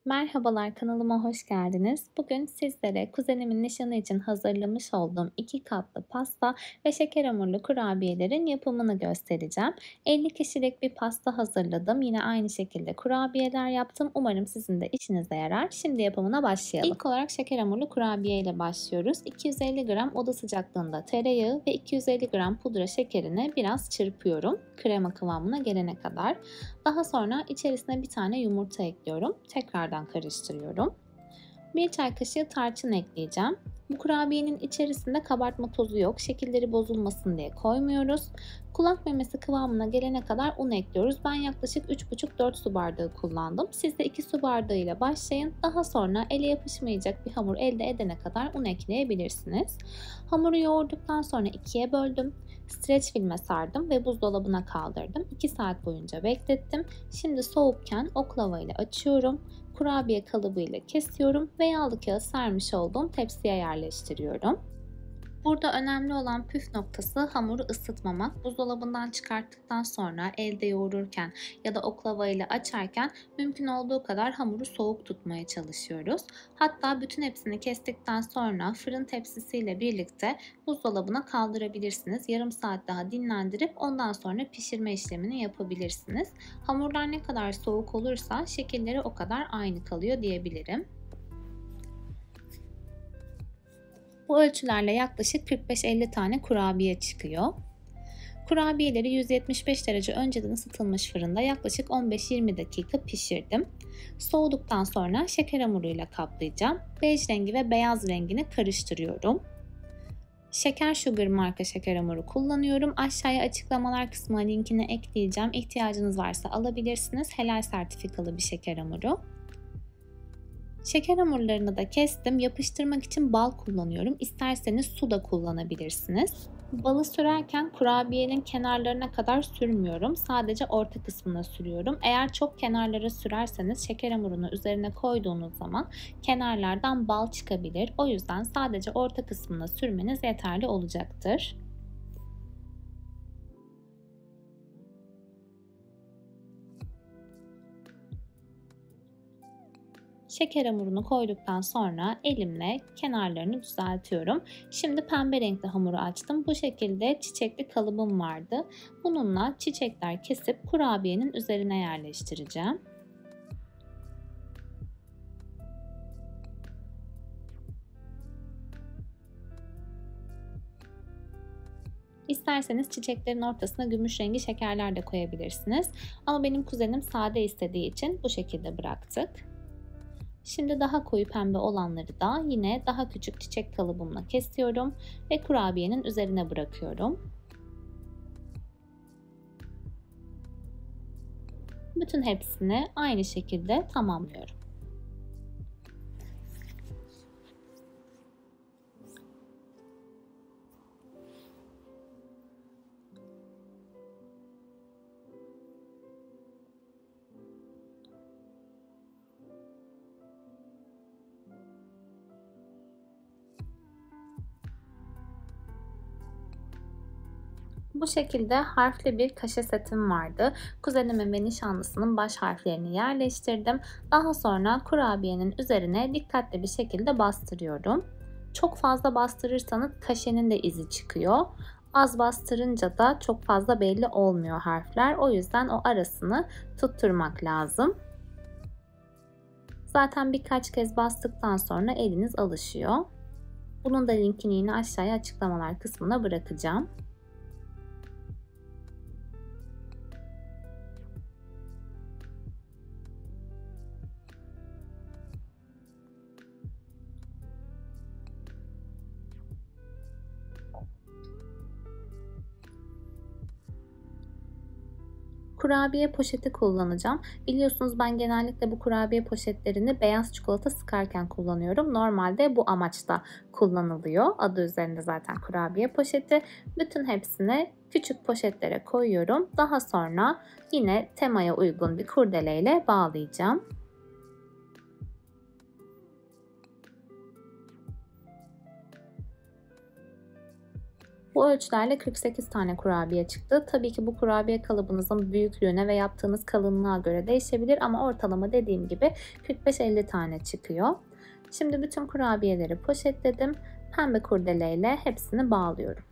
Merhabalar, kanalıma hoş geldiniz. Bugün sizlere kuzenimin nişanı için hazırlamış olduğum 2 katlı pasta ve şeker hamurlu kurabiyelerin yapımını göstereceğim. 50 kişilik bir pasta hazırladım. Yine aynı şekilde kurabiyeler yaptım. Umarım sizin de işinize yarar. Şimdi yapımına başlayalım. İlk olarak şeker hamurlu kurabiye ile başlıyoruz. 250 gram oda sıcaklığında tereyağı ve 250 gram pudra şekerini biraz çırpıyorum. Krema kıvamına gelene kadar. Daha sonra içerisine bir tane yumurta ekliyorum. Tekrardan karıştırıyorum. 1 çay kaşığı tarçın ekleyeceğim. Bu kurabiyenin içerisinde kabartma tozu yok. Şekilleri bozulmasın diye koymuyoruz. Kulak memesi kıvamına gelene kadar un ekliyoruz. Ben yaklaşık 3,5-4 su bardağı kullandım. Siz de 2 su bardağı ile başlayın. Daha sonra ele yapışmayacak bir hamur elde edene kadar un ekleyebilirsiniz. Hamuru yoğurduktan sonra ikiye böldüm. Streç filme sardım ve buzdolabına kaldırdım. 2 saat boyunca beklettim. Şimdi soğukken oklava ile açıyorum. Kurabiye kalıbı ile kesiyorum ve yağlı kağıt sermiş olduğum tepsiye yerleştiriyorum. Burada önemli olan püf noktası hamuru ısıtmamak. Buzdolabından çıkarttıktan sonra elde yoğururken ya da oklava ile açarken mümkün olduğu kadar hamuru soğuk tutmaya çalışıyoruz. Hatta bütün hepsini kestikten sonra fırın tepsisiyle birlikte buzdolabına kaldırabilirsiniz. Yarım saat daha dinlendirip ondan sonra pişirme işlemini yapabilirsiniz. Hamurlar ne kadar soğuk olursa şekilleri o kadar aynı kalıyor diyebilirim. Bu ölçülerle yaklaşık 45-50 tane kurabiye çıkıyor. Kurabiyeleri 175 derece önceden ısıtılmış fırında yaklaşık 15-20 dakika pişirdim. Soğuduktan sonra şeker hamuruyla kaplayacağım. Bej rengi ve beyaz rengini karıştırıyorum. Şeker Sugar marka şeker hamuru kullanıyorum. Aşağıya açıklamalar kısmına linkini ekleyeceğim. İhtiyacınız varsa alabilirsiniz. Helal sertifikalı bir şeker hamuru. Şeker hamurlarını da kestim. Yapıştırmak için bal kullanıyorum. İsterseniz su da kullanabilirsiniz. Balı sürerken kurabiyenin kenarlarına kadar sürmüyorum. Sadece orta kısmına sürüyorum. Eğer çok kenarlara sürerseniz şeker hamurunu üzerine koyduğunuz zaman kenarlardan bal çıkabilir. O yüzden sadece orta kısmına sürmeniz yeterli olacaktır. Şeker hamurunu koyduktan sonra elimle kenarlarını düzeltiyorum. Şimdi pembe renkli hamuru açtım. Bu şekilde çiçekli kalıbım vardı. Bununla çiçekler kesip kurabiyenin üzerine yerleştireceğim. İsterseniz çiçeklerin ortasına gümüş rengi şekerler de koyabilirsiniz. Ama benim kuzenim sade istediği için bu şekilde bıraktık. Şimdi daha koyu pembe olanları da yine daha küçük çiçek kalıbımla kesiyorum ve kurabiyenin üzerine bırakıyorum. Bütün hepsini aynı şekilde tamamlıyorum. Bu şekilde harfli bir kaşe setim vardı. Kuzenimin ve nişanlısının baş harflerini yerleştirdim. Daha sonra kurabiyenin üzerine dikkatli bir şekilde bastırıyorum. Çok fazla bastırırsanız kaşenin de izi çıkıyor. Az bastırınca da çok fazla belli olmuyor harfler. O yüzden o arasını tutturmak lazım. Zaten birkaç kez bastıktan sonra eliniz alışıyor. Bunun da linkini yine aşağıya açıklamalar kısmına bırakacağım. Kurabiye poşeti kullanacağım. Biliyorsunuz ben genellikle bu kurabiye poşetlerini beyaz çikolata sıkarken kullanıyorum. Normalde bu amaçla kullanılıyor. Adı üzerinde zaten kurabiye poşeti. Bütün hepsini küçük poşetlere koyuyorum. Daha sonra yine temaya uygun bir kurdeleyle bağlayacağım. Bu ölçülerle 48 tane kurabiye çıktı. Tabii ki bu kurabiye kalıbınızın büyüklüğüne ve yaptığınız kalınlığa göre değişebilir ama ortalama dediğim gibi 45-50 tane çıkıyor. Şimdi bütün kurabiyeleri poşetledim. Pembe kurdeleyle hepsini bağlıyorum.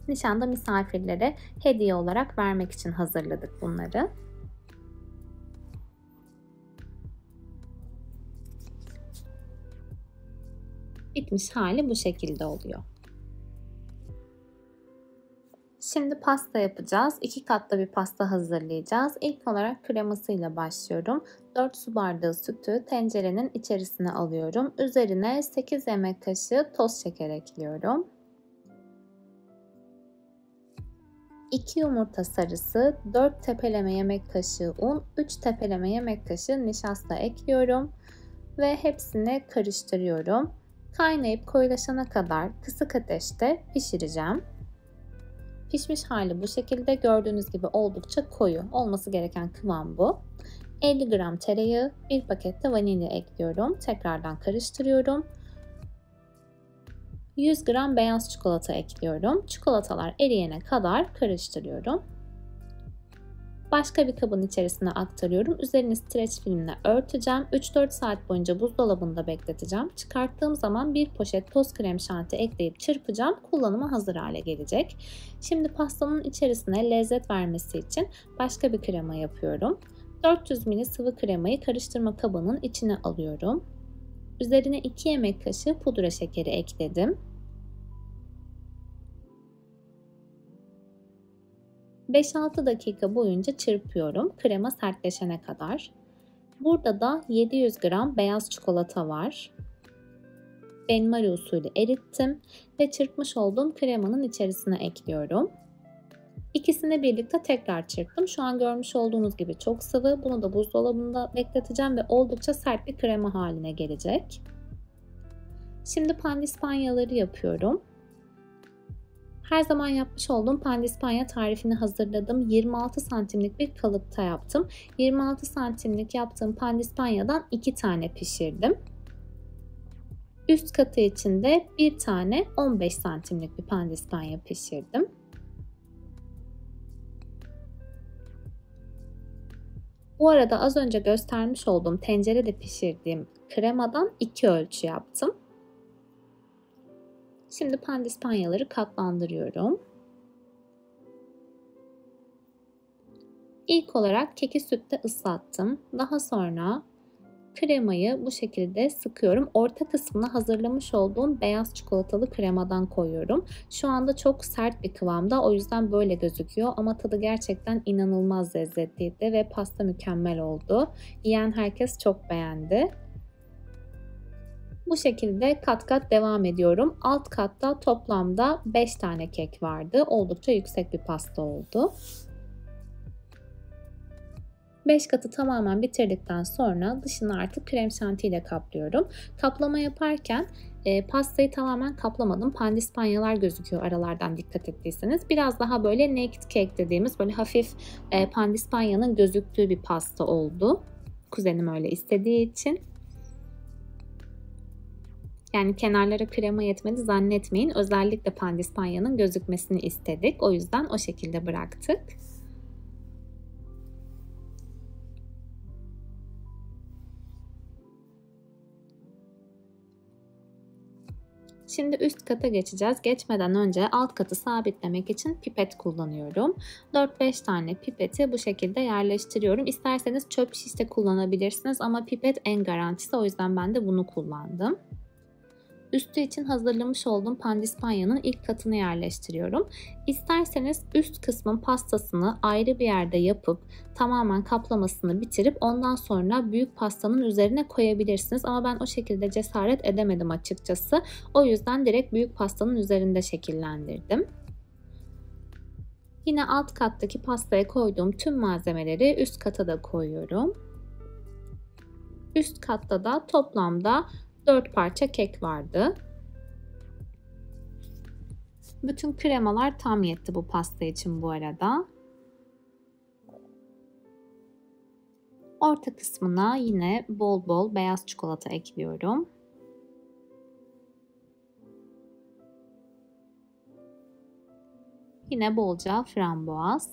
Nişanda misafirlere hediye olarak vermek için hazırladık bunları. Bitmiş hali bu şekilde oluyor. Şimdi pasta yapacağız. 2 katlı bir pasta hazırlayacağız. İlk olarak kremasıyla başlıyorum. 4 su bardağı sütü tencerenin içerisine alıyorum. Üzerine 8 yemek kaşığı toz şeker ekliyorum. 2 yumurta sarısı, 4 tepeleme yemek kaşığı un, 3 tepeleme yemek kaşığı nişasta ekliyorum ve hepsini karıştırıyorum. Kaynayıp koyulaşana kadar kısık ateşte pişireceğim. Pişmiş hali bu şekilde, gördüğünüz gibi oldukça koyu. Olması gereken kıvam bu. 50 gram tereyağı, 1 paket de vanilya ekliyorum. Tekrardan karıştırıyorum. 100 gram beyaz çikolata ekliyorum. Çikolatalar eriyene kadar karıştırıyorum. Başka bir kabın içerisine aktarıyorum. Üzerini streç filmle örteceğim. 3-4 saat boyunca buzdolabında bekleteceğim. Çıkarttığım zaman bir poşet toz krem şanti ekleyip çırpacağım. Kullanıma hazır hale gelecek. Şimdi pastanın içerisine lezzet vermesi için başka bir krema yapıyorum. 400 ml sıvı kremayı karıştırma kabının içine alıyorum. Üzerine 2 yemek kaşığı pudra şekeri ekledim. 5-6 dakika boyunca çırpıyorum krema sertleşene kadar. Burada da 700 gram beyaz çikolata var. Benmari usulü erittim ve çırpmış olduğum kremanın içerisine ekliyorum. İkisini birlikte tekrar çırptım. Şu an görmüş olduğunuz gibi çok sıvı. Bunu da buzdolabında bekleteceğim ve oldukça sert bir krema haline gelecek. Şimdi pandispanyaları yapıyorum. Her zaman yapmış olduğum pandispanya tarifini hazırladım. 26 santimlik bir kalıpta yaptım. 26 santimlik yaptığım pandispanyadan 2 tane pişirdim. Üst katı için de bir tane 15 santimlik bir pandispanya pişirdim. Bu arada az önce göstermiş olduğum tencerede pişirdiğim kremadan 2 ölçü yaptım. Şimdi pandispanyaları katlandırıyorum. İlk olarak keki sütle ıslattım. Daha sonra kremayı bu şekilde sıkıyorum. Orta kısmına hazırlamış olduğum beyaz çikolatalı kremadan koyuyorum. Şu anda çok sert bir kıvamda, o yüzden böyle gözüküyor ama tadı gerçekten inanılmaz lezzetliydi ve pasta mükemmel oldu. Yiyen herkes çok beğendi. Bu şekilde kat kat devam ediyorum. Alt katta toplamda 5 tane kek vardı. Oldukça yüksek bir pasta oldu. 5 katı tamamen bitirdikten sonra dışını artık krem şanti ile kaplıyorum. Kaplama yaparken pastayı tamamen kaplamadım. Pandispanyalar gözüküyor aralardan, dikkat ettiyseniz. Biraz daha böyle naked cake dediğimiz böyle hafif pandispanyanın gözüktüğü bir pasta oldu. Kuzenim öyle istediği için. Yani kenarlara krema yetmedi zannetmeyin. Özellikle pandispanyanın gözükmesini istedik. O yüzden o şekilde bıraktık. Şimdi üst kata geçeceğiz. Geçmeden önce alt katı sabitlemek için pipet kullanıyorum. 4-5 tane pipeti bu şekilde yerleştiriyorum. İsterseniz çöp şiş de kullanabilirsiniz ama pipet en garantisi, o yüzden ben de bunu kullandım. Üstü için hazırlamış olduğum pandispanyanın ilk katını yerleştiriyorum. İsterseniz üst kısmın pastasını ayrı bir yerde yapıp tamamen kaplamasını bitirip ondan sonra büyük pastanın üzerine koyabilirsiniz. Ama ben o şekilde cesaret edemedim açıkçası. O yüzden direkt büyük pastanın üzerinde şekillendirdim. Yine alt kattaki pastaya koyduğum tüm malzemeleri üst kata da koyuyorum. Üst katta da toplamda 4 parça kek vardı. Bütün kremalar tam yetti bu pasta için bu arada. Orta kısmına yine bol bol beyaz çikolata ekliyorum. Yine bolca frambuaz.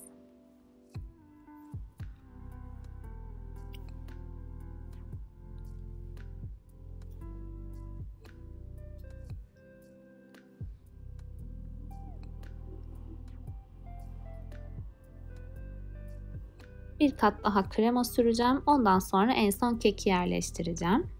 Bir kat daha krema süreceğim. Ondan sonra en son keki yerleştireceğim.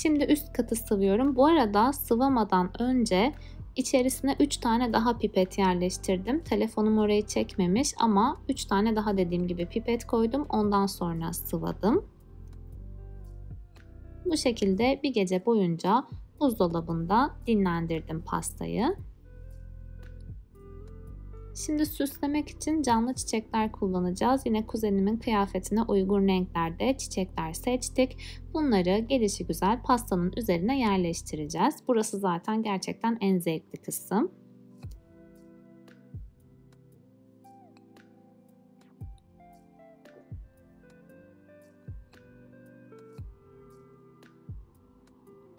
Şimdi üst katı sıvıyorum. Bu arada sıvamadan önce içerisine 3 tane daha pipet yerleştirdim. Telefonum orayı çekmemiş ama 3 tane daha dediğim gibi pipet koydum. Ondan sonra sıvadım. Bu şekilde bir gece boyunca buzdolabında dinlendirdim pastayı. Şimdi süslemek için canlı çiçekler kullanacağız. Yine kuzenimin kıyafetine uygun renklerde çiçekler seçtik. Bunları gelişigüzel pastanın üzerine yerleştireceğiz. Burası zaten gerçekten en zevkli kısım.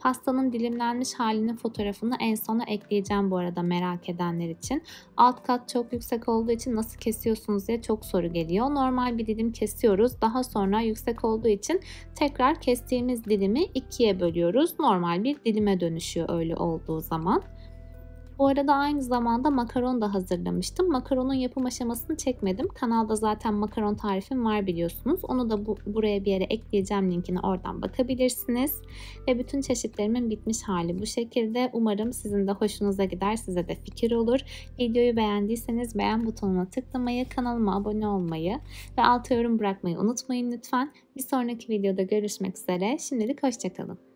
Pastanın dilimlenmiş halinin fotoğrafını en sona ekleyeceğim bu arada merak edenler için. Alt kat çok yüksek olduğu için nasıl kesiyorsunuz diye çok soru geliyor. Normal bir dilim kesiyoruz. Daha sonra yüksek olduğu için tekrar kestiğimiz dilimi ikiye bölüyoruz. Normal bir dilime dönüşüyor öyle olduğu zaman. Bu arada aynı zamanda makaron da hazırlamıştım. Makaronun yapım aşamasını çekmedim. Kanalda zaten makaron tarifim var biliyorsunuz. Onu da buraya bir yere ekleyeceğim, linkini oradan bakabilirsiniz. Ve bütün çeşitlerimin bitmiş hali bu şekilde. Umarım sizin de hoşunuza gider, size de fikir olur. Videoyu beğendiyseniz beğen butonuna tıklamayı, kanalıma abone olmayı ve alta yorum bırakmayı unutmayın lütfen. Bir sonraki videoda görüşmek üzere. Şimdilik hoşça kalın.